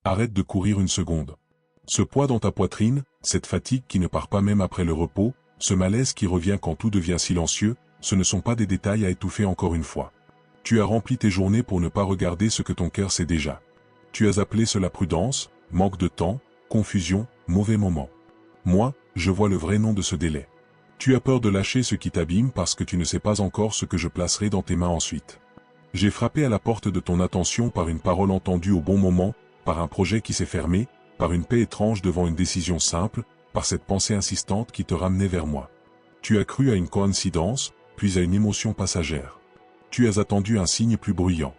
Arrête de courir une seconde. Ce poids dans ta poitrine, cette fatigue qui ne part pas même après le repos, ce malaise qui revient quand tout devient silencieux, ce ne sont pas des détails à étouffer encore une fois. Tu as rempli tes journées pour ne pas regarder ce que ton cœur sait déjà. Tu as appelé cela prudence, manque de temps, confusion, mauvais moment. Moi, je vois le vrai nom de ce délai. Tu as peur de lâcher ce qui t'abîme parce que tu ne sais pas encore ce que je placerai dans tes mains ensuite. J'ai frappé à la porte de ton attention par une parole entendue au bon moment, par un projet qui s'est fermé, par une paix étrange devant une décision simple, par cette pensée insistante qui te ramenait vers moi. Tu as cru à une coïncidence, puis à une émotion passagère. Tu as attendu un signe plus bruyant.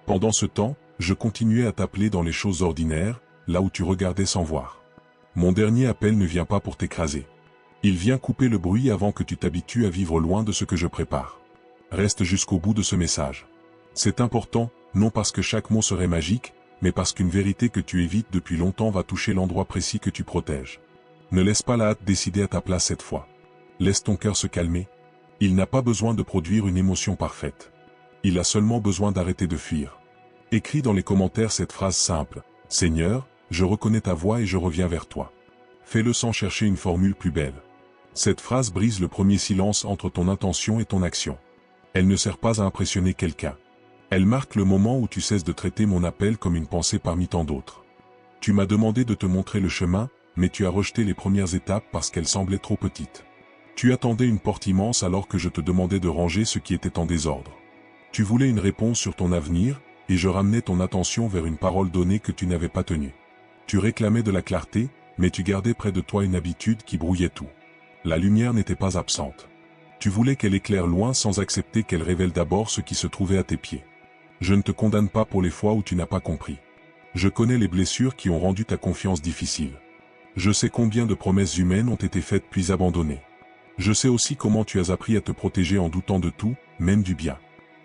Pendant ce temps, je continuais à t'appeler dans les choses ordinaires, là où tu regardais sans voir. Mon dernier appel ne vient pas pour t'écraser. Il vient couper le bruit avant que tu t'habitues à vivre loin de ce que je prépare. Reste jusqu'au bout de ce message. C'est important, non parce que chaque mot serait magique, mais parce qu'une vérité que tu évites depuis longtemps va toucher l'endroit précis que tu protèges. Ne laisse pas la hâte décider à ta place cette fois. Laisse ton cœur se calmer. Il n'a pas besoin de produire une émotion parfaite. Il a seulement besoin d'arrêter de fuir. Écris dans les commentaires cette phrase simple. Seigneur, je reconnais ta voix et je reviens vers toi. Fais-le sans chercher une formule plus belle. Cette phrase brise le premier silence entre ton intention et ton action. Elle ne sert pas à impressionner quelqu'un. Elle marque le moment où tu cesses de traiter mon appel comme une pensée parmi tant d'autres. Tu m'as demandé de te montrer le chemin, mais tu as rejeté les premières étapes parce qu'elles semblaient trop petites. Tu attendais une porte immense alors que je te demandais de ranger ce qui était en désordre. Tu voulais une réponse sur ton avenir, et je ramenais ton attention vers une parole donnée que tu n'avais pas tenue. Tu réclamais de la clarté, mais tu gardais près de toi une habitude qui brouillait tout. La lumière n'était pas absente. Tu voulais qu'elle éclaire loin sans accepter qu'elle révèle d'abord ce qui se trouvait à tes pieds. Je ne te condamne pas pour les fois où tu n'as pas compris. Je connais les blessures qui ont rendu ta confiance difficile. Je sais combien de promesses humaines ont été faites puis abandonnées. Je sais aussi comment tu as appris à te protéger en doutant de tout, même du bien.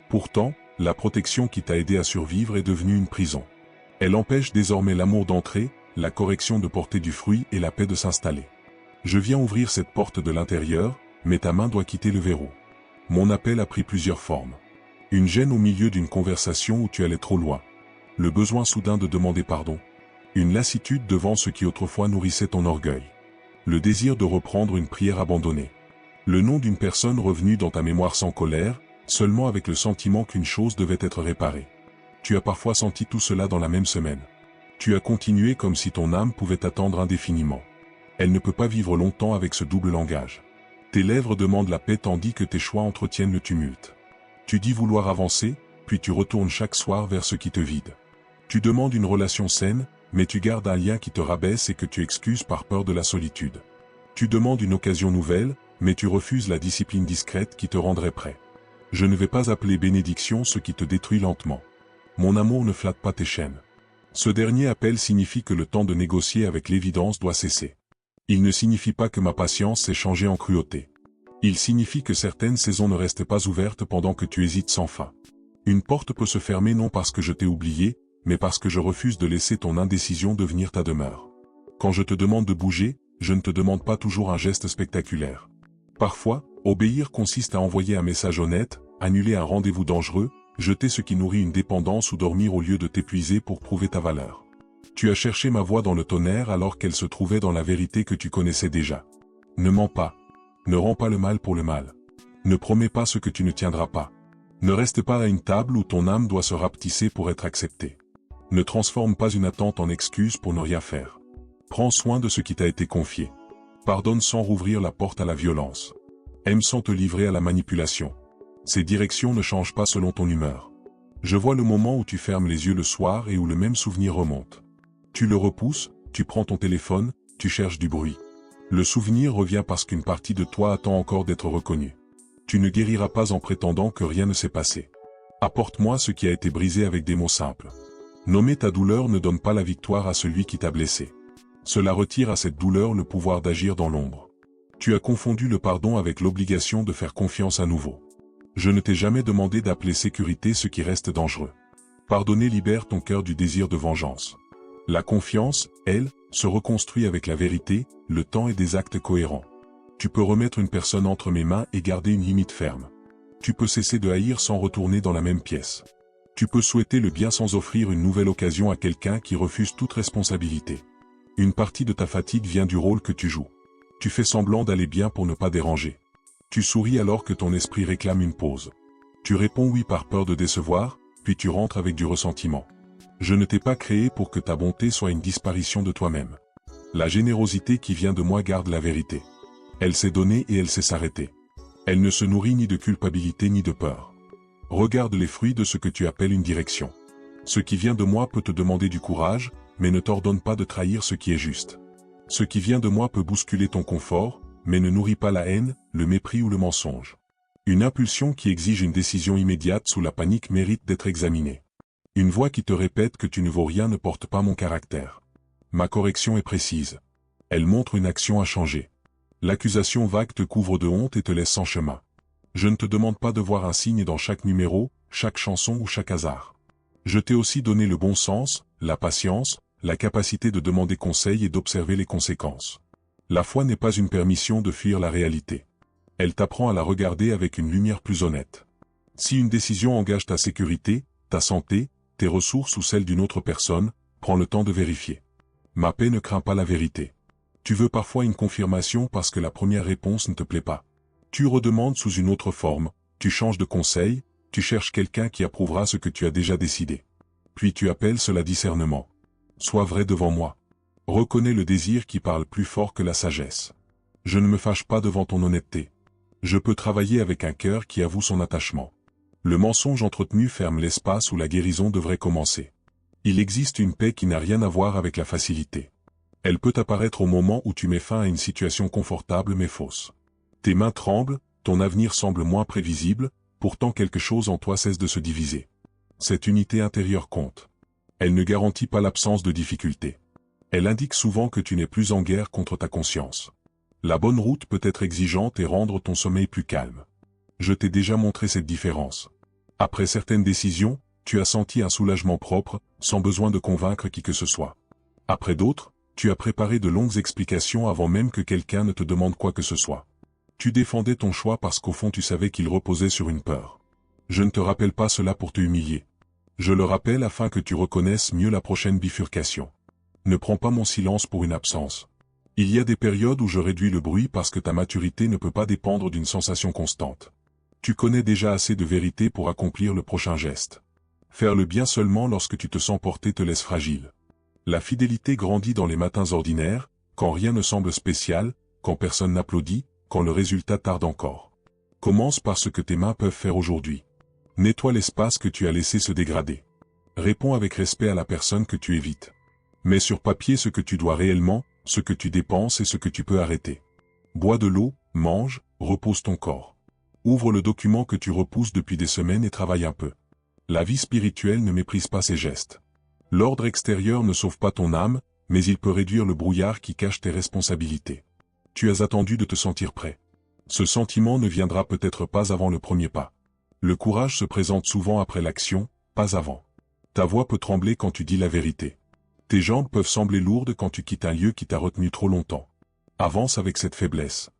Pourtant, la protection qui t'a aidé à survivre est devenue une prison. Elle empêche désormais l'amour d'entrer, la correction de porter du fruit et la paix de s'installer. Je viens ouvrir cette porte de l'intérieur, mais ta main doit quitter le verrou. Mon appel a pris plusieurs formes. Une gêne au milieu d'une conversation où tu allais trop loin. Le besoin soudain de demander pardon. Une lassitude devant ce qui autrefois nourrissait ton orgueil. Le désir de reprendre une prière abandonnée. Le nom d'une personne revenue dans ta mémoire sans colère, seulement avec le sentiment qu'une chose devait être réparée. Tu as parfois senti tout cela dans la même semaine. Tu as continué comme si ton âme pouvait attendre indéfiniment. Elle ne peut pas vivre longtemps avec ce double langage. Tes lèvres demandent la paix tandis que tes choix entretiennent le tumulte. Tu dis vouloir avancer, puis tu retournes chaque soir vers ce qui te vide. Tu demandes une relation saine, mais tu gardes un lien qui te rabaisse et que tu excuses par peur de la solitude. Tu demandes une occasion nouvelle, mais tu refuses la discipline discrète qui te rendrait prêt. Je ne vais pas appeler bénédiction ce qui te détruit lentement. Mon amour ne flatte pas tes chaînes. Ce dernier appel signifie que le temps de négocier avec l'évidence doit cesser. Il ne signifie pas que ma patience s'est changée en cruauté. Il signifie que certaines saisons ne restent pas ouvertes pendant que tu hésites sans fin. Une porte peut se fermer non parce que je t'ai oublié, mais parce que je refuse de laisser ton indécision devenir ta demeure. Quand je te demande de bouger, je ne te demande pas toujours un geste spectaculaire. Parfois, obéir consiste à envoyer un message honnête, annuler un rendez-vous dangereux, jeter ce qui nourrit une dépendance ou dormir au lieu de t'épuiser pour prouver ta valeur. Tu as cherché ma voix dans le tonnerre alors qu'elle se trouvait dans la vérité que tu connaissais déjà. Ne mens pas. Ne rends pas le mal pour le mal. Ne promets pas ce que tu ne tiendras pas. Ne reste pas à une table où ton âme doit se rapetisser pour être acceptée. Ne transforme pas une attente en excuse pour ne rien faire. Prends soin de ce qui t'a été confié. Pardonne sans rouvrir la porte à la violence. Aime sans te livrer à la manipulation. Ces directions ne changent pas selon ton humeur. Je vois le moment où tu fermes les yeux le soir et où le même souvenir remonte. Tu le repousses, tu prends ton téléphone, tu cherches du bruit. Le souvenir revient parce qu'une partie de toi attend encore d'être reconnue. Tu ne guériras pas en prétendant que rien ne s'est passé. Apporte-moi ce qui a été brisé avec des mots simples. Nommer ta douleur ne donne pas la victoire à celui qui t'a blessé. Cela retire à cette douleur le pouvoir d'agir dans l'ombre. Tu as confondu le pardon avec l'obligation de faire confiance à nouveau. Je ne t'ai jamais demandé d'appeler sécurité ce qui reste dangereux. Pardonner libère ton cœur du désir de vengeance. La confiance, elle, se reconstruit avec la vérité, le temps et des actes cohérents. Tu peux remettre une personne entre mes mains et garder une limite ferme. Tu peux cesser de haïr sans retourner dans la même pièce. Tu peux souhaiter le bien sans offrir une nouvelle occasion à quelqu'un qui refuse toute responsabilité. Une partie de ta fatigue vient du rôle que tu joues. Tu fais semblant d'aller bien pour ne pas déranger. Tu souris alors que ton esprit réclame une pause. Tu réponds oui par peur de décevoir, puis tu rentres avec du ressentiment. Je ne t'ai pas créé pour que ta bonté soit une disparition de toi-même. La générosité qui vient de moi garde la vérité. Elle s'est donnée et elle sait s'arrêter. Elle ne se nourrit ni de culpabilité ni de peur. Regarde les fruits de ce que tu appelles une direction. Ce qui vient de moi peut te demander du courage, mais ne t'ordonne pas de trahir ce qui est juste. Ce qui vient de moi peut bousculer ton confort, mais ne nourrit pas la haine, le mépris ou le mensonge. Une impulsion qui exige une décision immédiate sous la panique mérite d'être examinée. Une voix qui te répète que tu ne vaux rien ne porte pas mon caractère. Ma correction est précise. Elle montre une action à changer. L'accusation vague te couvre de honte et te laisse sans chemin. Je ne te demande pas de voir un signe dans chaque numéro, chaque chanson ou chaque hasard. Je t'ai aussi donné le bon sens, la patience, la capacité de demander conseil et d'observer les conséquences. La foi n'est pas une permission de fuir la réalité. Elle t'apprend à la regarder avec une lumière plus honnête. Si une décision engage ta sécurité, ta santé, tes ressources ou celles d'une autre personne, prends le temps de vérifier. Ma paix ne craint pas la vérité. Tu veux parfois une confirmation parce que la première réponse ne te plaît pas. Tu redemandes sous une autre forme, tu changes de conseil, tu cherches quelqu'un qui approuvera ce que tu as déjà décidé. Puis tu appelles cela discernement. Sois vrai devant moi. Reconnais le désir qui parle plus fort que la sagesse. Je ne me fâche pas devant ton honnêteté. Je peux travailler avec un cœur qui avoue son attachement. Le mensonge entretenu ferme l'espace où la guérison devrait commencer. Il existe une paix qui n'a rien à voir avec la facilité. Elle peut apparaître au moment où tu mets fin à une situation confortable mais fausse. Tes mains tremblent, ton avenir semble moins prévisible, pourtant quelque chose en toi cesse de se diviser. Cette unité intérieure compte. Elle ne garantit pas l'absence de difficultés. Elle indique souvent que tu n'es plus en guerre contre ta conscience. La bonne route peut être exigeante et rendre ton sommeil plus calme. Je t'ai déjà montré cette différence. Après certaines décisions, tu as senti un soulagement propre, sans besoin de convaincre qui que ce soit. Après d'autres, tu as préparé de longues explications avant même que quelqu'un ne te demande quoi que ce soit. Tu défendais ton choix parce qu'au fond tu savais qu'il reposait sur une peur. Je ne te rappelle pas cela pour te humilier. Je le rappelle afin que tu reconnaisses mieux la prochaine bifurcation. Ne prends pas mon silence pour une absence. Il y a des périodes où je réduis le bruit parce que ta maturité ne peut pas dépendre d'une sensation constante. Tu connais déjà assez de vérité pour accomplir le prochain geste. Faire le bien seulement lorsque tu te sens porté te laisse fragile. La fidélité grandit dans les matins ordinaires, quand rien ne semble spécial, quand personne n'applaudit, quand le résultat tarde encore. Commence par ce que tes mains peuvent faire aujourd'hui. Nettoie l'espace que tu as laissé se dégrader. Réponds avec respect à la personne que tu évites. Mets sur papier ce que tu dois réellement, ce que tu dépenses et ce que tu peux arrêter. Bois de l'eau, mange, repose ton corps. Ouvre le document que tu repousses depuis des semaines et travaille un peu. La vie spirituelle ne méprise pas ses gestes. L'ordre extérieur ne sauve pas ton âme, mais il peut réduire le brouillard qui cache tes responsabilités. Tu as attendu de te sentir prêt. Ce sentiment ne viendra peut-être pas avant le premier pas. Le courage se présente souvent après l'action, pas avant. Ta voix peut trembler quand tu dis la vérité. Tes jambes peuvent sembler lourdes quand tu quittes un lieu qui t'a retenu trop longtemps. Avance avec cette faiblesse.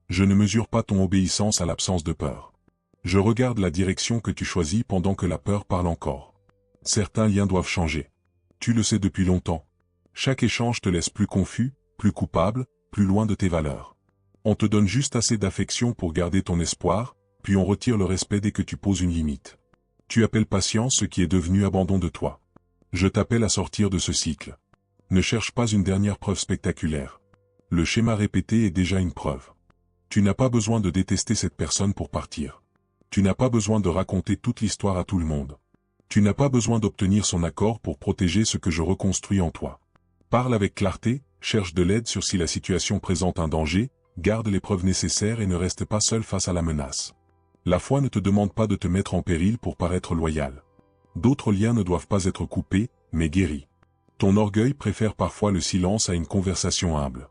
Je ne mesure pas ton obéissance à l'absence de peur. Je regarde la direction que tu choisis pendant que la peur parle encore. Certains liens doivent changer. Tu le sais depuis longtemps. Chaque échange te laisse plus confus, plus coupable, plus loin de tes valeurs. On te donne juste assez d'affection pour garder ton espoir, puis on retire le respect dès que tu poses une limite. Tu appelles patience ce qui est devenu abandon de toi. Je t'appelle à sortir de ce cycle. Ne cherche pas une dernière preuve spectaculaire. Le schéma répété est déjà une preuve. Tu n'as pas besoin de détester cette personne pour partir. Tu n'as pas besoin de raconter toute l'histoire à tout le monde. Tu n'as pas besoin d'obtenir son accord pour protéger ce que je reconstruis en toi. Parle avec clarté, cherche de l'aide sur si la situation présente un danger, garde les preuves nécessaires et ne reste pas seul face à la menace. La foi ne te demande pas de te mettre en péril pour paraître loyal. D'autres liens ne doivent pas être coupés, mais guéris. Ton orgueil préfère parfois le silence à une conversation humble.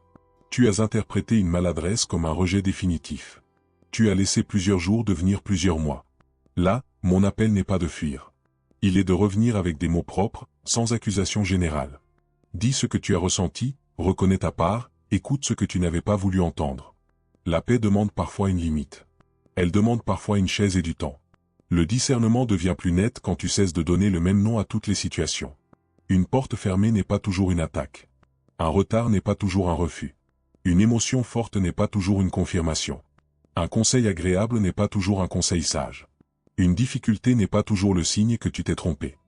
Tu as interprété une maladresse comme un rejet définitif. Tu as laissé plusieurs jours devenir plusieurs mois. Là, mon appel n'est pas de fuir. Il est de revenir avec des mots propres, sans accusation générale. Dis ce que tu as ressenti, reconnais ta part, écoute ce que tu n'avais pas voulu entendre. La paix demande parfois une limite. Elle demande parfois une chaise et du temps. Le discernement devient plus net quand tu cesses de donner le même nom à toutes les situations. Une porte fermée n'est pas toujours une attaque. Un retard n'est pas toujours un refus. Une émotion forte n'est pas toujours une confirmation. Un conseil agréable n'est pas toujours un conseil sage. Une difficulté n'est pas toujours le signe que tu t'es trompé.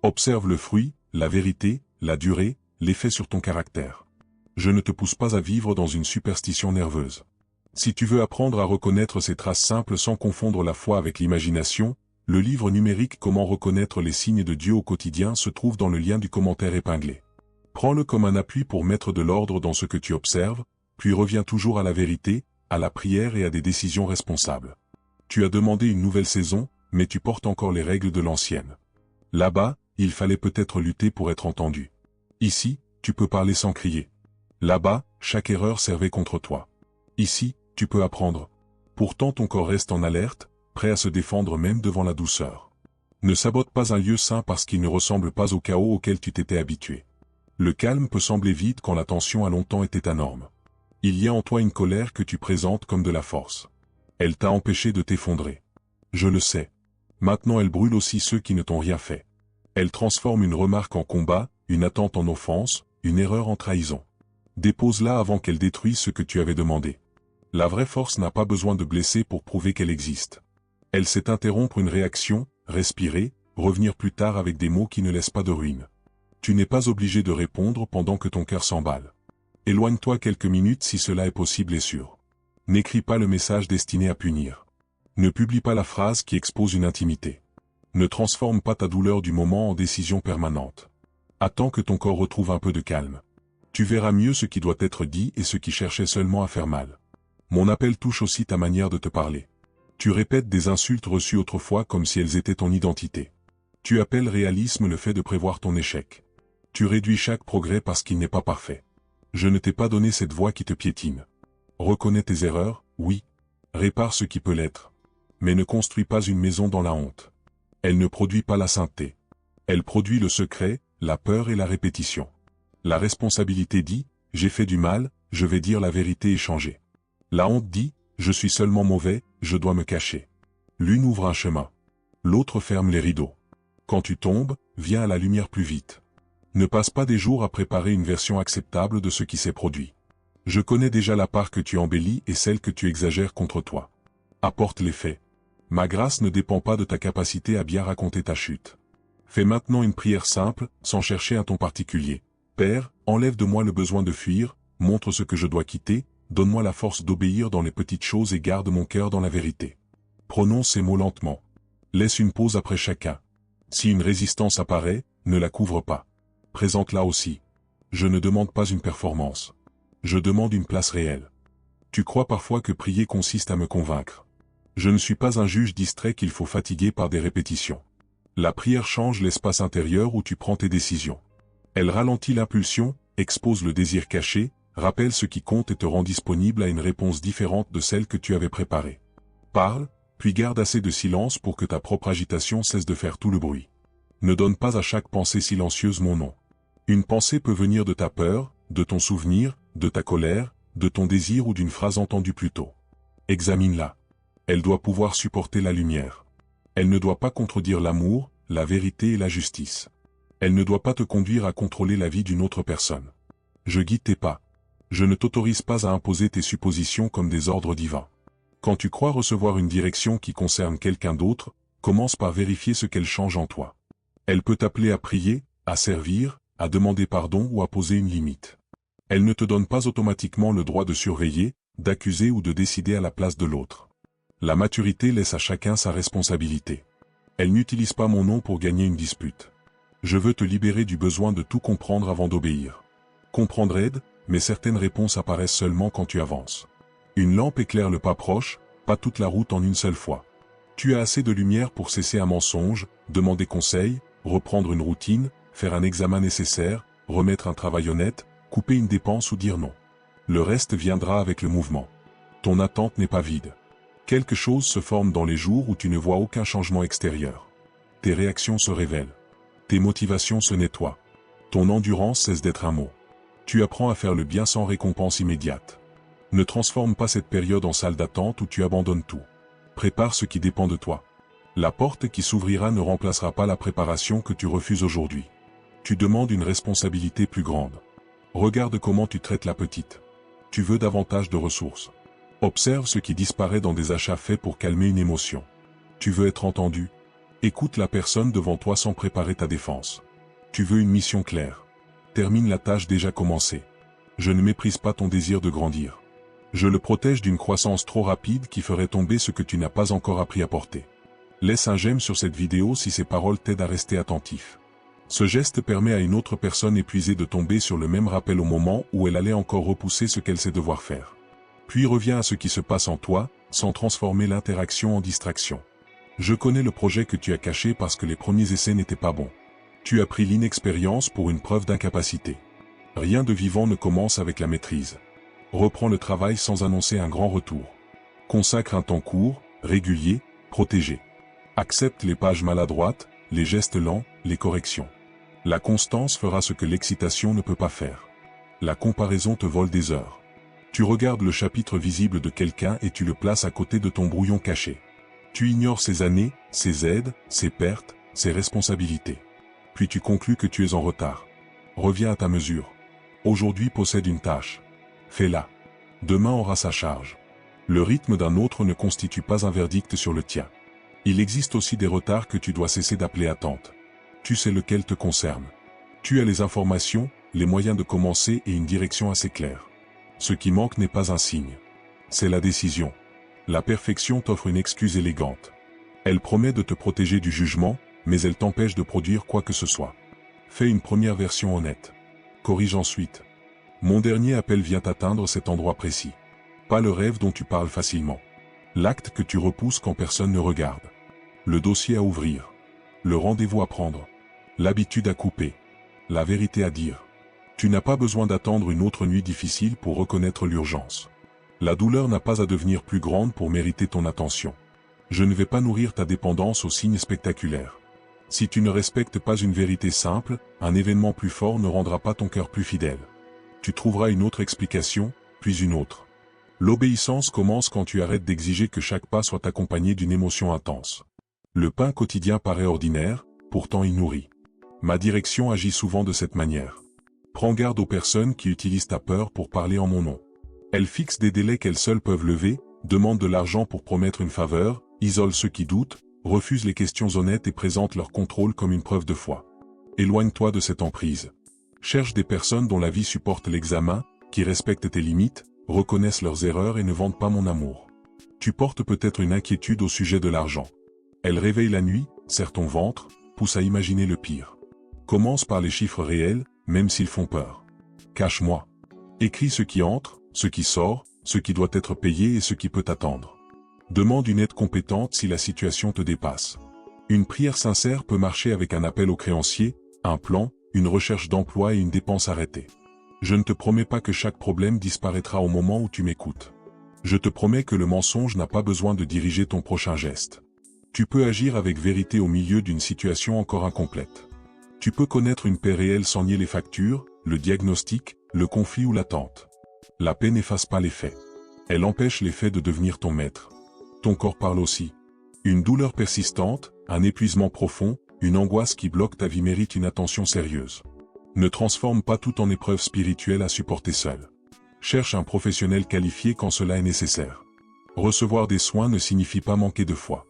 Observe le fruit, la vérité, la durée, l'effet sur ton caractère. Je ne te pousse pas à vivre dans une superstition nerveuse. Si tu veux apprendre à reconnaître ces traces simples sans confondre la foi avec l'imagination, le livre numérique Comment reconnaître les signes de Dieu au quotidien se trouve dans le lien du commentaire épinglé. Prends-le comme un appui pour mettre de l'ordre dans ce que tu observes, puis reviens toujours à la vérité, à la prière et à des décisions responsables. Tu as demandé une nouvelle saison, mais tu portes encore les règles de l'ancienne. Là-bas, il fallait peut-être lutter pour être entendu. Ici, tu peux parler sans crier. Là-bas, chaque erreur servait contre toi. Ici, tu peux apprendre. Pourtant ton corps reste en alerte, prêt à se défendre même devant la douceur. Ne sabote pas un lieu sain parce qu'il ne ressemble pas au chaos auquel tu t'étais habitué. Le calme peut sembler vide quand la tension a longtemps été ta norme. Il y a en toi une colère que tu présentes comme de la force. Elle t'a empêché de t'effondrer. Je le sais. Maintenant elle brûle aussi ceux qui ne t'ont rien fait. Elle transforme une remarque en combat, une attente en offense, une erreur en trahison. Dépose-la avant qu'elle détruise ce que tu avais demandé. La vraie force n'a pas besoin de blesser pour prouver qu'elle existe. Elle sait interrompre une réaction, respirer, revenir plus tard avec des mots qui ne laissent pas de ruine. Tu n'es pas obligé de répondre pendant que ton cœur s'emballe. Éloigne-toi quelques minutes si cela est possible et sûr. N'écris pas le message destiné à punir. Ne publie pas la phrase qui expose une intimité. Ne transforme pas ta douleur du moment en décision permanente. Attends que ton corps retrouve un peu de calme. Tu verras mieux ce qui doit être dit et ce qui cherchait seulement à faire mal. Mon appel touche aussi ta manière de te parler. Tu répètes des insultes reçues autrefois comme si elles étaient ton identité. Tu appelles réalisme le fait de prévoir ton échec. Tu réduis chaque progrès parce qu'il n'est pas parfait. Je ne t'ai pas donné cette voix qui te piétine. Reconnais tes erreurs, oui. Répare ce qui peut l'être. Mais ne construis pas une maison dans la honte. Elle ne produit pas la sainteté. Elle produit le secret, la peur et la répétition. La responsabilité dit, j'ai fait du mal, je vais dire la vérité et changer. La honte dit, je suis seulement mauvais, je dois me cacher. L'une ouvre un chemin. L'autre ferme les rideaux. Quand tu tombes, viens à la lumière plus vite. Ne passe pas des jours à préparer une version acceptable de ce qui s'est produit. Je connais déjà la part que tu embellis et celle que tu exagères contre toi. Apporte les faits. Ma grâce ne dépend pas de ta capacité à bien raconter ta chute. Fais maintenant une prière simple, sans chercher un ton particulier. Père, enlève de moi le besoin de fuir, montre ce que je dois quitter, donne-moi la force d'obéir dans les petites choses et garde mon cœur dans la vérité. Prononce ces mots lentement. Laisse une pause après chacun. Si une résistance apparaît, ne la couvre pas. Présente-la aussi. Je ne demande pas une performance. Je demande une place réelle. Tu crois parfois que prier consiste à me convaincre. Je ne suis pas un juge distrait qu'il faut fatiguer par des répétitions. La prière change l'espace intérieur où tu prends tes décisions. Elle ralentit l'impulsion, expose le désir caché, rappelle ce qui compte et te rend disponible à une réponse différente de celle que tu avais préparée. Parle, puis garde assez de silence pour que ta propre agitation cesse de faire tout le bruit. Ne donne pas à chaque pensée silencieuse mon nom. Une pensée peut venir de ta peur, de ton souvenir, de ta colère, de ton désir ou d'une phrase entendue plus tôt. Examine-la. Elle doit pouvoir supporter la lumière. Elle ne doit pas contredire l'amour, la vérité et la justice. Elle ne doit pas te conduire à contrôler la vie d'une autre personne. Je guide tes pas. Je ne t'autorise pas à imposer tes suppositions comme des ordres divins. Quand tu crois recevoir une direction qui concerne quelqu'un d'autre, commence par vérifier ce qu'elle change en toi. Elle peut t'appeler à prier, à servir, à demander pardon ou à poser une limite. Elle ne te donne pas automatiquement le droit de surveiller, d'accuser ou de décider à la place de l'autre. La maturité laisse à chacun sa responsabilité. Elle n'utilise pas mon nom pour gagner une dispute. Je veux te libérer du besoin de tout comprendre avant d'obéir. Comprendre aide, mais certaines réponses apparaissent seulement quand tu avances. Une lampe éclaire le pas proche, pas toute la route en une seule fois. Tu as assez de lumière pour cesser un mensonge, demander conseil, reprendre une routine, faire un examen nécessaire, remettre un travail honnête, couper une dépense ou dire non. Le reste viendra avec le mouvement. Ton attente n'est pas vide. Quelque chose se forme dans les jours où tu ne vois aucun changement extérieur. Tes réactions se révèlent. Tes motivations se nettoient. Ton endurance cesse d'être un mot. Tu apprends à faire le bien sans récompense immédiate. Ne transforme pas cette période en salle d'attente où tu abandonnes tout. Prépare ce qui dépend de toi. La porte qui s'ouvrira ne remplacera pas la préparation que tu refuses aujourd'hui. Tu demandes une responsabilité plus grande. Regarde comment tu traites la petite. Tu veux davantage de ressources. Observe ce qui disparaît dans des achats faits pour calmer une émotion. Tu veux être entendu. Écoute la personne devant toi sans préparer ta défense. Tu veux une mission claire. Termine la tâche déjà commencée. Je ne méprise pas ton désir de grandir. Je le protège d'une croissance trop rapide qui ferait tomber ce que tu n'as pas encore appris à porter. Laisse un j'aime sur cette vidéo si ces paroles t'aident à rester attentif. Ce geste permet à une autre personne épuisée de tomber sur le même rappel au moment où elle allait encore repousser ce qu'elle sait devoir faire. Puis reviens à ce qui se passe en toi, sans transformer l'interaction en distraction. Je connais le projet que tu as caché parce que les premiers essais n'étaient pas bons. Tu as pris l'inexpérience pour une preuve d'incapacité. Rien de vivant ne commence avec la maîtrise. Reprends le travail sans annoncer un grand retour. Consacre un temps court, régulier, protégé. Accepte les pages maladroites, les gestes lents, les corrections. La constance fera ce que l'excitation ne peut pas faire. La comparaison te vole des heures. Tu regardes le chapitre visible de quelqu'un et tu le places à côté de ton brouillon caché. Tu ignores ses années, ses aides, ses pertes, ses responsabilités. Puis tu conclus que tu es en retard. Reviens à ta mesure. Aujourd'hui possède une tâche. Fais-la. Demain aura sa charge. Le rythme d'un autre ne constitue pas un verdict sur le tien. Il existe aussi des retards que tu dois cesser d'appeler attente. Tu sais lequel te concerne. Tu as les informations, les moyens de commencer et une direction assez claire. Ce qui manque n'est pas un signe. C'est la décision. La perfection t'offre une excuse élégante. Elle promet de te protéger du jugement, mais elle t'empêche de produire quoi que ce soit. Fais une première version honnête. Corrige ensuite. Mon dernier appel vient atteindre cet endroit précis. Pas le rêve dont tu parles facilement. L'acte que tu repousses quand personne ne regarde. Le dossier à ouvrir. Le rendez-vous à prendre. L'habitude à couper. La vérité à dire. Tu n'as pas besoin d'attendre une autre nuit difficile pour reconnaître l'urgence. La douleur n'a pas à devenir plus grande pour mériter ton attention. Je ne vais pas nourrir ta dépendance aux signes spectaculaires. Si tu ne respectes pas une vérité simple, un événement plus fort ne rendra pas ton cœur plus fidèle. Tu trouveras une autre explication, puis une autre. L'obéissance commence quand tu arrêtes d'exiger que chaque pas soit accompagné d'une émotion intense. Le pain quotidien paraît ordinaire, pourtant il nourrit. Ma direction agit souvent de cette manière. Prends garde aux personnes qui utilisent ta peur pour parler en mon nom. Elles fixent des délais qu'elles seules peuvent lever, demandent de l'argent pour promettre une faveur, isolent ceux qui doutent, refusent les questions honnêtes et présentent leur contrôle comme une preuve de foi. Éloigne-toi de cette emprise. Cherche des personnes dont la vie supporte l'examen, qui respectent tes limites, reconnaissent leurs erreurs et ne vendent pas mon amour. Tu portes peut-être une inquiétude au sujet de l'argent. Elle réveille la nuit, serre ton ventre, pousse à imaginer le pire. Commence par les chiffres réels, même s'ils font peur. Cache-moi. Écris ce qui entre, ce qui sort, ce qui doit être payé et ce qui peut attendre. Demande une aide compétente si la situation te dépasse. Une prière sincère peut marcher avec un appel au créancier, un plan, une recherche d'emploi et une dépense arrêtée. Je ne te promets pas que chaque problème disparaîtra au moment où tu m'écoutes. Je te promets que le mensonge n'a pas besoin de diriger ton prochain geste. Tu peux agir avec vérité au milieu d'une situation encore incomplète. Tu peux connaître une paix réelle sans nier les factures, le diagnostic, le conflit ou l'attente. La paix n'efface pas les faits. Elle empêche les faits de devenir ton maître. Ton corps parle aussi. Une douleur persistante, un épuisement profond, une angoisse qui bloque ta vie mérite une attention sérieuse. Ne transforme pas tout en épreuve spirituelle à supporter seul. Cherche un professionnel qualifié quand cela est nécessaire. Recevoir des soins ne signifie pas manquer de foi.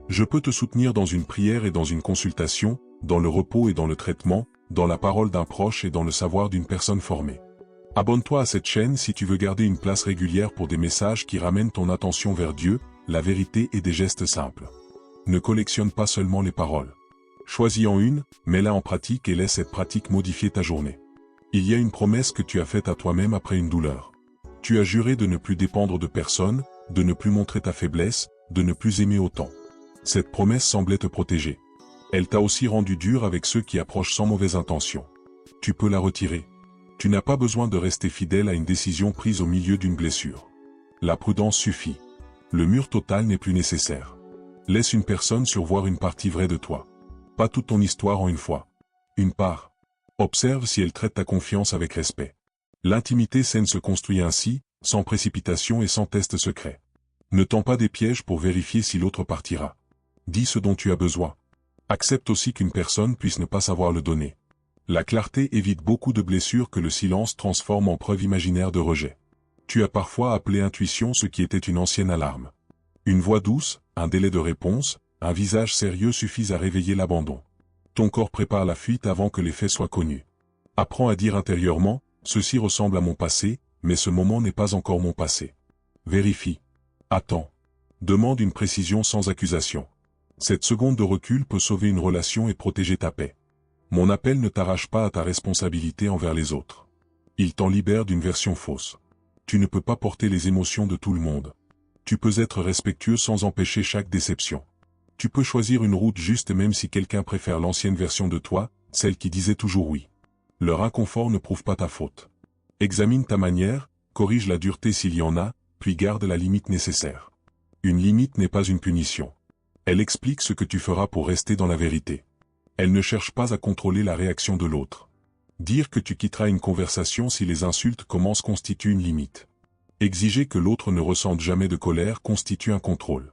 Je peux te soutenir dans une prière et dans une consultation, dans le repos et dans le traitement, dans la parole d'un proche et dans le savoir d'une personne formée. Abonne-toi à cette chaîne si tu veux garder une place régulière pour des messages qui ramènent ton attention vers Dieu, la vérité et des gestes simples. Ne collectionne pas seulement les paroles. Choisis-en une, mets-la en pratique et laisse cette pratique modifier ta journée. Il y a une promesse que tu as faite à toi-même après une douleur. Tu as juré de ne plus dépendre de personne, de ne plus montrer ta faiblesse, de ne plus aimer autant. Cette promesse semblait te protéger. Elle t'a aussi rendu dur avec ceux qui approchent sans mauvaise intention. Tu peux la retirer. Tu n'as pas besoin de rester fidèle à une décision prise au milieu d'une blessure. La prudence suffit. Le mur total n'est plus nécessaire. Laisse une personne survoir une partie vraie de toi. Pas toute ton histoire en une fois. Une part. Observe si elle traite ta confiance avec respect. L'intimité saine se construit ainsi, sans précipitation et sans test secret. Ne tends pas des pièges pour vérifier si l'autre partira. Dis ce dont tu as besoin. Accepte aussi qu'une personne puisse ne pas savoir le donner. La clarté évite beaucoup de blessures que le silence transforme en preuve imaginaire de rejet. Tu as parfois appelé intuition ce qui était une ancienne alarme. Une voix douce, un délai de réponse, un visage sérieux suffisent à réveiller l'abandon. Ton corps prépare la fuite avant que les faits soient connus. Apprends à dire intérieurement, ceci ressemble à mon passé, mais ce moment n'est pas encore mon passé. Vérifie. Attends. Demande une précision sans accusation. Cette seconde de recul peut sauver une relation et protéger ta paix. Mon appel ne t'arrache pas à ta responsabilité envers les autres. Il t'en libère d'une version fausse. Tu ne peux pas porter les émotions de tout le monde. Tu peux être respectueux sans empêcher chaque déception. Tu peux choisir une route juste même si quelqu'un préfère l'ancienne version de toi, celle qui disait toujours oui. Leur inconfort ne prouve pas ta faute. Examine ta manière, corrige la dureté s'il y en a, puis garde la limite nécessaire. Une limite n'est pas une punition. Elle explique ce que tu feras pour rester dans la vérité. Elle ne cherche pas à contrôler la réaction de l'autre. Dire que tu quitteras une conversation si les insultes commencent constitue une limite. Exiger que l'autre ne ressente jamais de colère constitue un contrôle.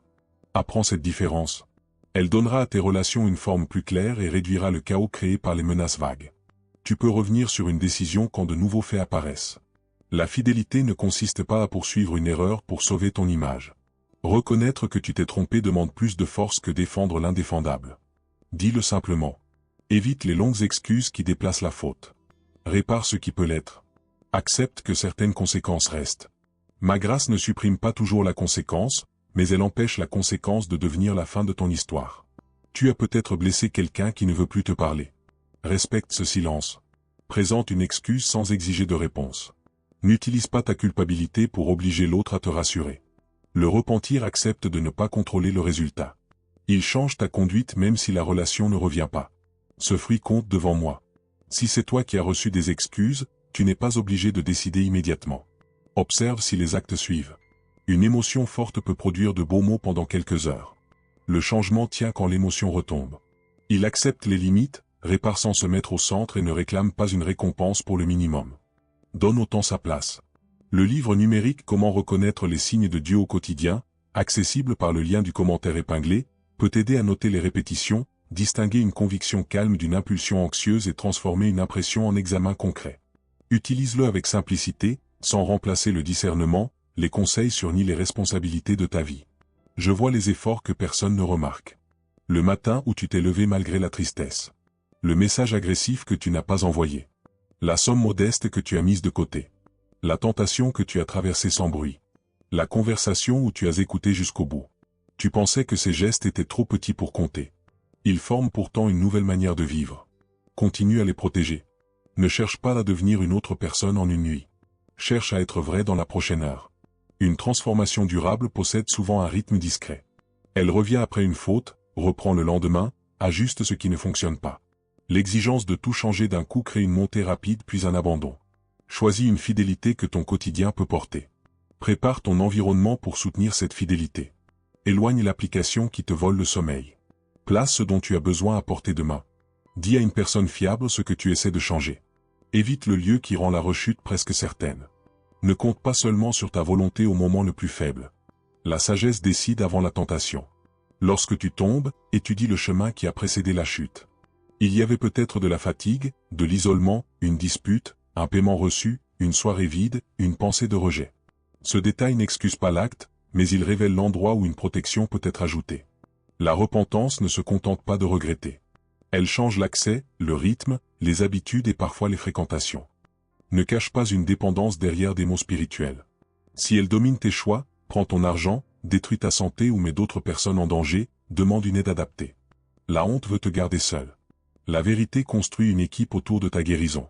Apprends cette différence. Elle donnera à tes relations une forme plus claire et réduira le chaos créé par les menaces vagues. Tu peux revenir sur une décision quand de nouveaux faits apparaissent. La fidélité ne consiste pas à poursuivre une erreur pour sauver ton image. Reconnaître que tu t'es trompé demande plus de force que défendre l'indéfendable. Dis-le simplement. Évite les longues excuses qui déplacent la faute. Répare ce qui peut l'être. Accepte que certaines conséquences restent. Ma grâce ne supprime pas toujours la conséquence, mais elle empêche la conséquence de devenir la fin de ton histoire. Tu as peut-être blessé quelqu'un qui ne veut plus te parler. Respecte ce silence. Présente une excuse sans exiger de réponse. N'utilise pas ta culpabilité pour obliger l'autre à te rassurer. Le repentir accepte de ne pas contrôler le résultat. Il change ta conduite même si la relation ne revient pas. Ce fruit compte devant moi. Si c'est toi qui as reçu des excuses, tu n'es pas obligé de décider immédiatement. Observe si les actes suivent. Une émotion forte peut produire de beaux mots pendant quelques heures. Le changement tient quand l'émotion retombe. Il accepte les limites, répare sans se mettre au centre et ne réclame pas une récompense pour le minimum. Donne au temps sa place. Le livre numérique Comment reconnaître les signes de Dieu au quotidien, accessible par le lien du commentaire épinglé, peut t'aider à noter les répétitions, distinguer une conviction calme d'une impulsion anxieuse et transformer une impression en examen concret. Utilise-le avec simplicité, sans remplacer le discernement, les conseils sur ni les responsabilités de ta vie. Je vois les efforts que personne ne remarque. Le matin où tu t'es levé malgré la tristesse. Le message agressif que tu n'as pas envoyé. La somme modeste que tu as mise de côté. La tentation que tu as traversée sans bruit. La conversation où tu as écouté jusqu'au bout. Tu pensais que ces gestes étaient trop petits pour compter. Ils forment pourtant une nouvelle manière de vivre. Continue à les protéger. Ne cherche pas à devenir une autre personne en une nuit. Cherche à être vrai dans la prochaine heure. Une transformation durable possède souvent un rythme discret. Elle revient après une faute, reprend le lendemain, ajuste ce qui ne fonctionne pas. L'exigence de tout changer d'un coup crée une montée rapide puis un abandon. Choisis une fidélité que ton quotidien peut porter. Prépare ton environnement pour soutenir cette fidélité. Éloigne l'application qui te vole le sommeil. Place ce dont tu as besoin à portée de main. Dis à une personne fiable ce que tu essaies de changer. Évite le lieu qui rend la rechute presque certaine. Ne compte pas seulement sur ta volonté au moment le plus faible. La sagesse décide avant la tentation. Lorsque tu tombes, étudie le chemin qui a précédé la chute. Il y avait peut-être de la fatigue, de l'isolement, une dispute, un paiement reçu, une soirée vide, une pensée de rejet. Ce détail n'excuse pas l'acte, mais il révèle l'endroit où une protection peut être ajoutée. La repentance ne se contente pas de regretter. Elle change l'accès, le rythme, les habitudes et parfois les fréquentations. Ne cache pas une dépendance derrière des mots spirituels. Si elle domine tes choix, prends ton argent, détruis ta santé ou mets d'autres personnes en danger, demande une aide adaptée. La honte veut te garder seul. La vérité construit une équipe autour de ta guérison.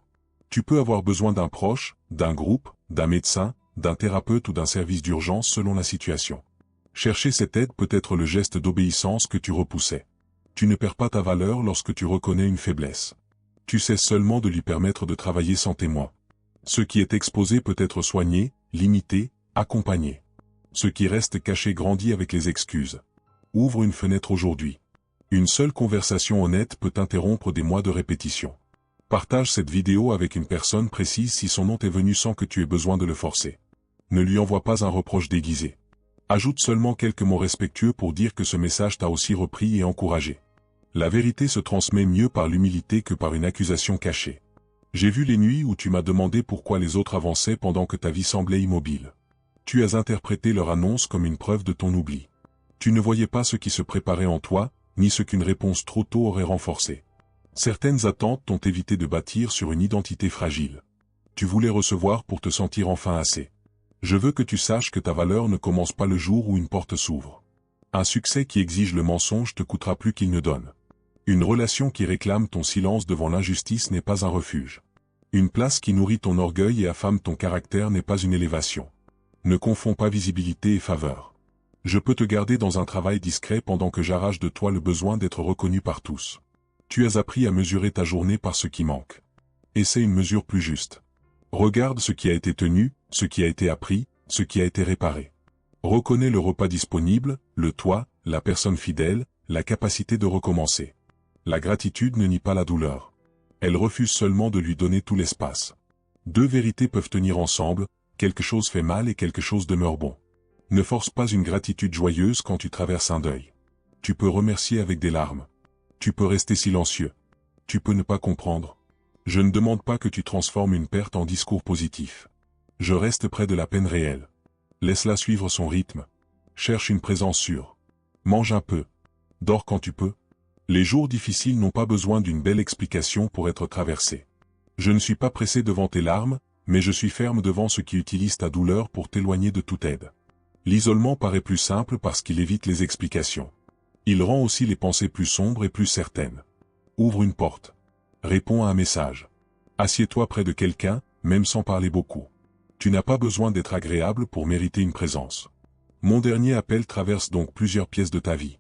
Tu peux avoir besoin d'un proche, d'un groupe, d'un médecin, d'un thérapeute ou d'un service d'urgence selon la situation. Chercher cette aide peut être le geste d'obéissance que tu repoussais. Tu ne perds pas ta valeur lorsque tu reconnais une faiblesse. Tu cesses seulement de lui permettre de travailler sans témoin. Ce qui est exposé peut être soigné, limité, accompagné. Ce qui reste caché grandit avec les excuses. Ouvre une fenêtre aujourd'hui. Une seule conversation honnête peut interrompre des mois de répétition. Partage cette vidéo avec une personne précise si son nom t'est venu sans que tu aies besoin de le forcer. Ne lui envoie pas un reproche déguisé. Ajoute seulement quelques mots respectueux pour dire que ce message t'a aussi repris et encouragé. La vérité se transmet mieux par l'humilité que par une accusation cachée. J'ai vu les nuits où tu m'as demandé pourquoi les autres avançaient pendant que ta vie semblait immobile. Tu as interprété leur annonce comme une preuve de ton oubli. Tu ne voyais pas ce qui se préparait en toi, ni ce qu'une réponse trop tôt aurait renforcé. Certaines attentes t'ont évité de bâtir sur une identité fragile. Tu voulais recevoir pour te sentir enfin assez. Je veux que tu saches que ta valeur ne commence pas le jour où une porte s'ouvre. Un succès qui exige le mensonge te coûtera plus qu'il ne donne. Une relation qui réclame ton silence devant l'injustice n'est pas un refuge. Une place qui nourrit ton orgueil et affame ton caractère n'est pas une élévation. Ne confonds pas visibilité et faveur. Je peux te garder dans un travail discret pendant que j'arrache de toi le besoin d'être reconnu par tous. Tu as appris à mesurer ta journée par ce qui manque. Essaie une mesure plus juste. Regarde ce qui a été tenu, ce qui a été appris, ce qui a été réparé. Reconnais le repas disponible, le toit, la personne fidèle, la capacité de recommencer. La gratitude ne nie pas la douleur. Elle refuse seulement de lui donner tout l'espace. Deux vérités peuvent tenir ensemble, quelque chose fait mal et quelque chose demeure bon. Ne force pas une gratitude joyeuse quand tu traverses un deuil. Tu peux remercier avec des larmes. Tu peux rester silencieux. Tu peux ne pas comprendre. Je ne demande pas que tu transformes une perte en discours positif. Je reste près de la peine réelle. Laisse-la suivre son rythme. Cherche une présence sûre. Mange un peu. Dors quand tu peux. Les jours difficiles n'ont pas besoin d'une belle explication pour être traversés. Je ne suis pas pressé devant tes larmes, mais je suis ferme devant ceux qui utilisent ta douleur pour t'éloigner de toute aide. L'isolement paraît plus simple parce qu'il évite les explications. Il rend aussi les pensées plus sombres et plus certaines. Ouvre une porte. Réponds à un message. Assieds-toi près de quelqu'un, même sans parler beaucoup. Tu n'as pas besoin d'être agréable pour mériter une présence. Mon dernier appel traverse donc plusieurs pièces de ta vie.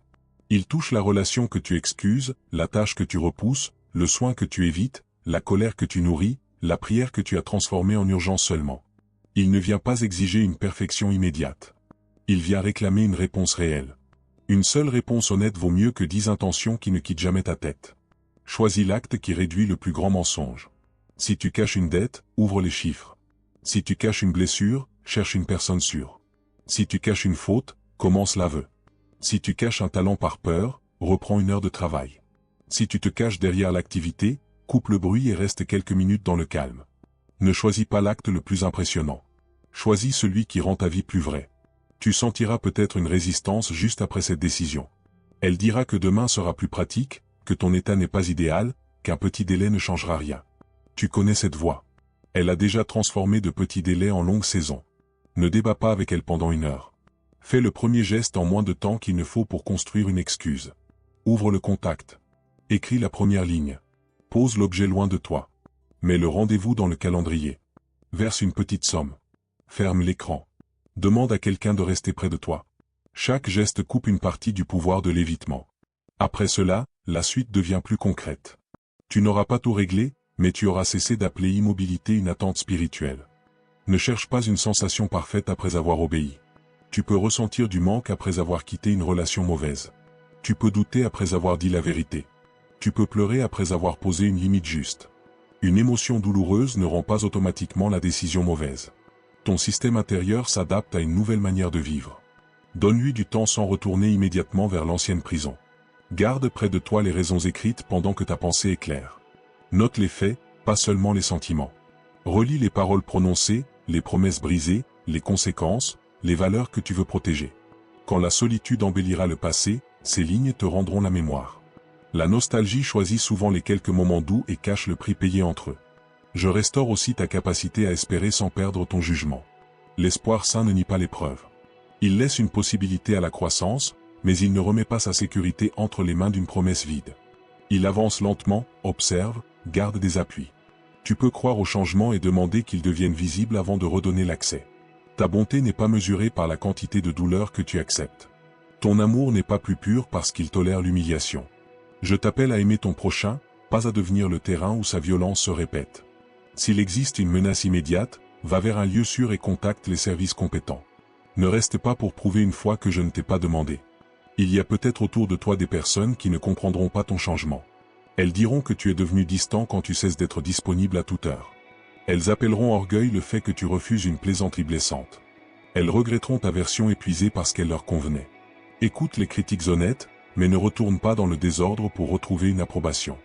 Il touche la relation que tu excuses, la tâche que tu repousses, le soin que tu évites, la colère que tu nourris, la prière que tu as transformée en urgence seulement. Il ne vient pas exiger une perfection immédiate. Il vient réclamer une réponse réelle. Une seule réponse honnête vaut mieux que 10 intentions qui ne quittent jamais ta tête. Choisis l'acte qui réduit le plus grand mensonge. Si tu caches une dette, ouvre les chiffres. Si tu caches une blessure, cherche une personne sûre. Si tu caches une faute, commence l'aveu. Si tu caches un talent par peur, reprends une heure de travail. Si tu te caches derrière l'activité, coupe le bruit et reste quelques minutes dans le calme. Ne choisis pas l'acte le plus impressionnant. Choisis celui qui rend ta vie plus vraie. Tu sentiras peut-être une résistance juste après cette décision. Elle dira que demain sera plus pratique, que ton état n'est pas idéal, qu'un petit délai ne changera rien. Tu connais cette voix. Elle a déjà transformé de petits délais en longues saisons. Ne débat pas avec elle pendant une heure. Fais le premier geste en moins de temps qu'il ne faut pour construire une excuse. Ouvre le contact. Écris la première ligne. Pose l'objet loin de toi. Mets le rendez-vous dans le calendrier. Verse une petite somme. Ferme l'écran. Demande à quelqu'un de rester près de toi. Chaque geste coupe une partie du pouvoir de l'évitement. Après cela, la suite devient plus concrète. Tu n'auras pas tout réglé, mais tu auras cessé d'appeler immobilité une attente spirituelle. Ne cherche pas une sensation parfaite après avoir obéi. Tu peux ressentir du manque après avoir quitté une relation mauvaise. Tu peux douter après avoir dit la vérité. Tu peux pleurer après avoir posé une limite juste. Une émotion douloureuse ne rend pas automatiquement la décision mauvaise. Ton système intérieur s'adapte à une nouvelle manière de vivre. Donne-lui du temps sans retourner immédiatement vers l'ancienne prison. Garde près de toi les raisons écrites pendant que ta pensée est claire. Note les faits, pas seulement les sentiments. Relis les paroles prononcées, les promesses brisées, les conséquences, les valeurs que tu veux protéger. Quand la solitude embellira le passé, ces lignes te rendront la mémoire. La nostalgie choisit souvent les quelques moments doux et cache le prix payé entre eux. Je restaure aussi ta capacité à espérer sans perdre ton jugement. L'espoir sain ne nie pas l'épreuve. Il laisse une possibilité à la croissance, mais il ne remet pas sa sécurité entre les mains d'une promesse vide. Il avance lentement, observe, garde des appuis. Tu peux croire au changement et demander qu'il devienne visible avant de redonner l'accès. Ta bonté n'est pas mesurée par la quantité de douleur que tu acceptes. Ton amour n'est pas plus pur parce qu'il tolère l'humiliation. Je t'appelle à aimer ton prochain, pas à devenir le terrain où sa violence se répète. S'il existe une menace immédiate, va vers un lieu sûr et contacte les services compétents. Ne reste pas pour prouver une fois que je ne t'ai pas demandé. Il y a peut-être autour de toi des personnes qui ne comprendront pas ton changement. Elles diront que tu es devenu distant quand tu cesses d'être disponible à toute heure. Elles appelleront orgueil le fait que tu refuses une plaisanterie blessante. Elles regretteront ta version épuisée parce qu'elle leur convenait. Écoute les critiques honnêtes, mais ne retourne pas dans le désordre pour retrouver une approbation.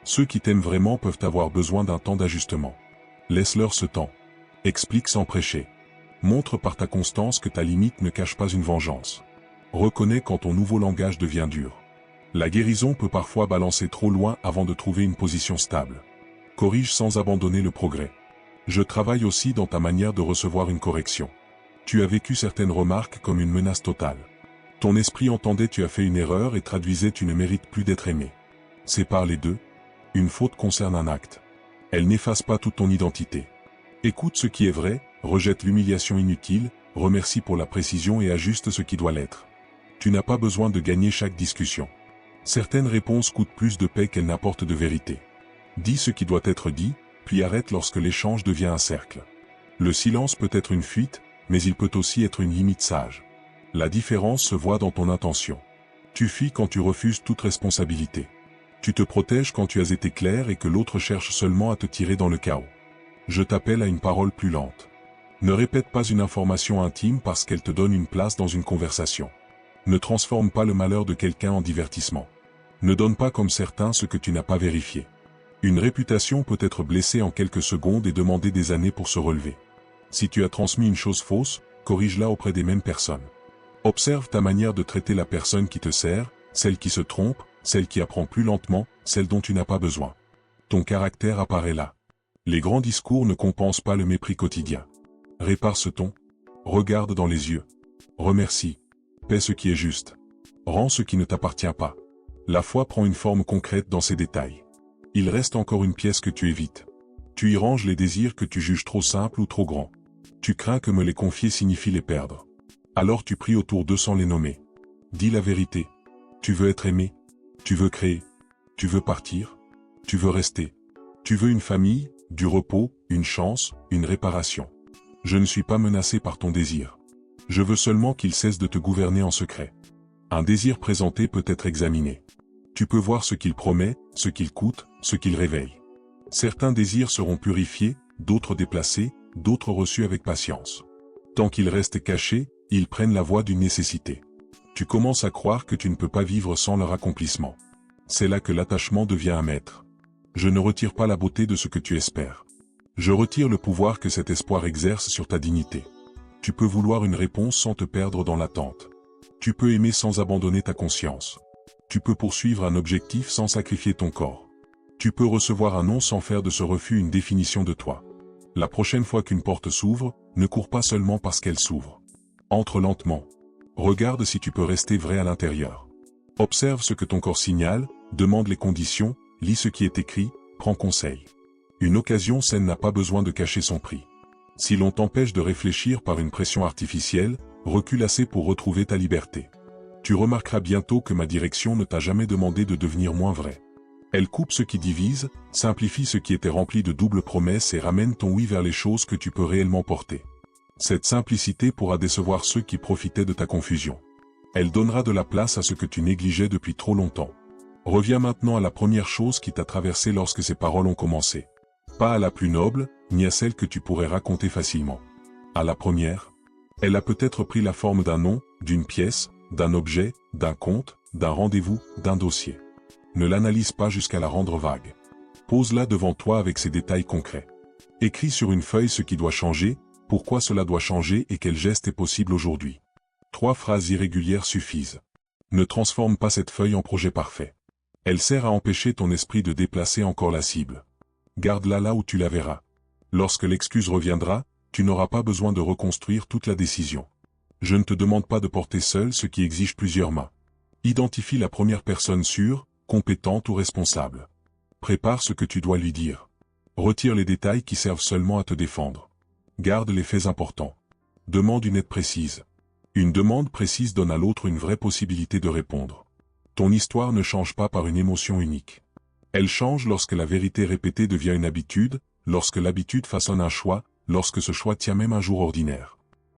Ceux qui t'aiment vraiment peuvent avoir besoin d'un temps d'ajustement. Laisse-leur ce temps. Explique sans prêcher. Montre par ta constance que ta limite ne cache pas une vengeance. Reconnais quand ton nouveau langage devient dur. La guérison peut parfois balancer trop loin avant de trouver une position stable. Corrige sans abandonner le progrès. Je travaille aussi dans ta manière de recevoir une correction. Tu as vécu certaines remarques comme une menace totale. Ton esprit entendait tu as fait une erreur et traduisait tu ne mérites plus d'être aimé. Sépare les deux. Une faute concerne un acte. Elle n'efface pas toute ton identité. Écoute ce qui est vrai, rejette l'humiliation inutile, remercie pour la précision et ajuste ce qui doit l'être. Tu n'as pas besoin de gagner chaque discussion. Certaines réponses coûtent plus de paix qu'elles n'apportent de vérité. Dis ce qui doit être dit, puis arrête lorsque l'échange devient un cercle. Le silence peut être une fuite, mais il peut aussi être une limite sage. La différence se voit dans ton intention. Tu fuis quand tu refuses toute responsabilité. Tu te protèges quand tu as été clair et que l'autre cherche seulement à te tirer dans le chaos. Je t'appelle à une parole plus lente. Ne répète pas une information intime parce qu'elle te donne une place dans une conversation. Ne transforme pas le malheur de quelqu'un en divertissement. Ne donne pas comme certains ce que tu n'as pas vérifié. Une réputation peut être blessée en quelques secondes et demander des années pour se relever. Si tu as transmis une chose fausse, corrige-la auprès des mêmes personnes. Observe ta manière de traiter la personne qui te sert, celle qui se trompe, celle qui apprend plus lentement, celle dont tu n'as pas besoin. Ton caractère apparaît là. Les grands discours ne compensent pas le mépris quotidien. Répare ce ton. Regarde dans les yeux. Remercie. Paie ce qui est juste. Rends ce qui ne t'appartient pas. La foi prend une forme concrète dans ses détails. Il reste encore une pièce que tu évites. Tu y ranges les désirs que tu juges trop simples ou trop grands. Tu crains que me les confier signifie les perdre. Alors tu pries autour d'eux sans les nommer. Dis la vérité. Tu veux être aimé. Tu veux créer. Tu veux partir. Tu veux rester. Tu veux une famille, du repos, une chance, une réparation. Je ne suis pas menacé par ton désir. Je veux seulement qu'il cesse de te gouverner en secret. Un désir présenté peut être examiné. Tu peux voir ce qu'il promet, ce qu'il coûte, ce qu'il réveille. Certains désirs seront purifiés, d'autres déplacés, d'autres reçus avec patience. Tant qu'ils restent cachés, ils prennent la voie d'une nécessité. Tu commences à croire que tu ne peux pas vivre sans leur accomplissement. C'est là que l'attachement devient un maître. Je ne retire pas la beauté de ce que tu espères. Je retire le pouvoir que cet espoir exerce sur ta dignité. Tu peux vouloir une réponse sans te perdre dans l'attente. Tu peux aimer sans abandonner ta conscience. Tu peux poursuivre un objectif sans sacrifier ton corps. Tu peux recevoir un non sans faire de ce refus une définition de toi. La prochaine fois qu'une porte s'ouvre, ne cours pas seulement parce qu'elle s'ouvre. Entre lentement. Regarde si tu peux rester vrai à l'intérieur. Observe ce que ton corps signale, demande les conditions, lis ce qui est écrit, prends conseil. Une occasion saine n'a pas besoin de cacher son prix. Si l'on t'empêche de réfléchir par une pression artificielle, recule assez pour retrouver ta liberté. Tu remarqueras bientôt que ma direction ne t'a jamais demandé de devenir moins vrai. Elle coupe ce qui divise, simplifie ce qui était rempli de doubles promesses et ramène ton oui vers les choses que tu peux réellement porter. Cette simplicité pourra décevoir ceux qui profitaient de ta confusion. Elle donnera de la place à ce que tu négligeais depuis trop longtemps. Reviens maintenant à la première chose qui t'a traversé lorsque ces paroles ont commencé. Pas à la plus noble, ni à celle que tu pourrais raconter facilement. À la première, elle a peut-être pris la forme d'un nom, d'une pièce, d'un objet, d'un conte, d'un rendez-vous, d'un dossier. Ne l'analyse pas jusqu'à la rendre vague. Pose-la devant toi avec ses détails concrets. Écris sur une feuille ce qui doit changer, pourquoi cela doit changer et quel geste est possible aujourd'hui. 3 phrases irrégulières suffisent. Ne transforme pas cette feuille en projet parfait. Elle sert à empêcher ton esprit de déplacer encore la cible. Garde-la là où tu la verras. Lorsque l'excuse reviendra, tu n'auras pas besoin de reconstruire toute la décision. Je ne te demande pas de porter seul ce qui exige plusieurs mains. Identifie la première personne sûre, compétente ou responsable. Prépare ce que tu dois lui dire. Retire les détails qui servent seulement à te défendre. Garde les faits importants. Demande une aide précise. Une demande précise donne à l'autre une vraie possibilité de répondre. Ton histoire ne change pas par une émotion unique. Elle change lorsque la vérité répétée devient une habitude, lorsque l'habitude façonne un choix, lorsque ce choix tient même un jour ordinaire.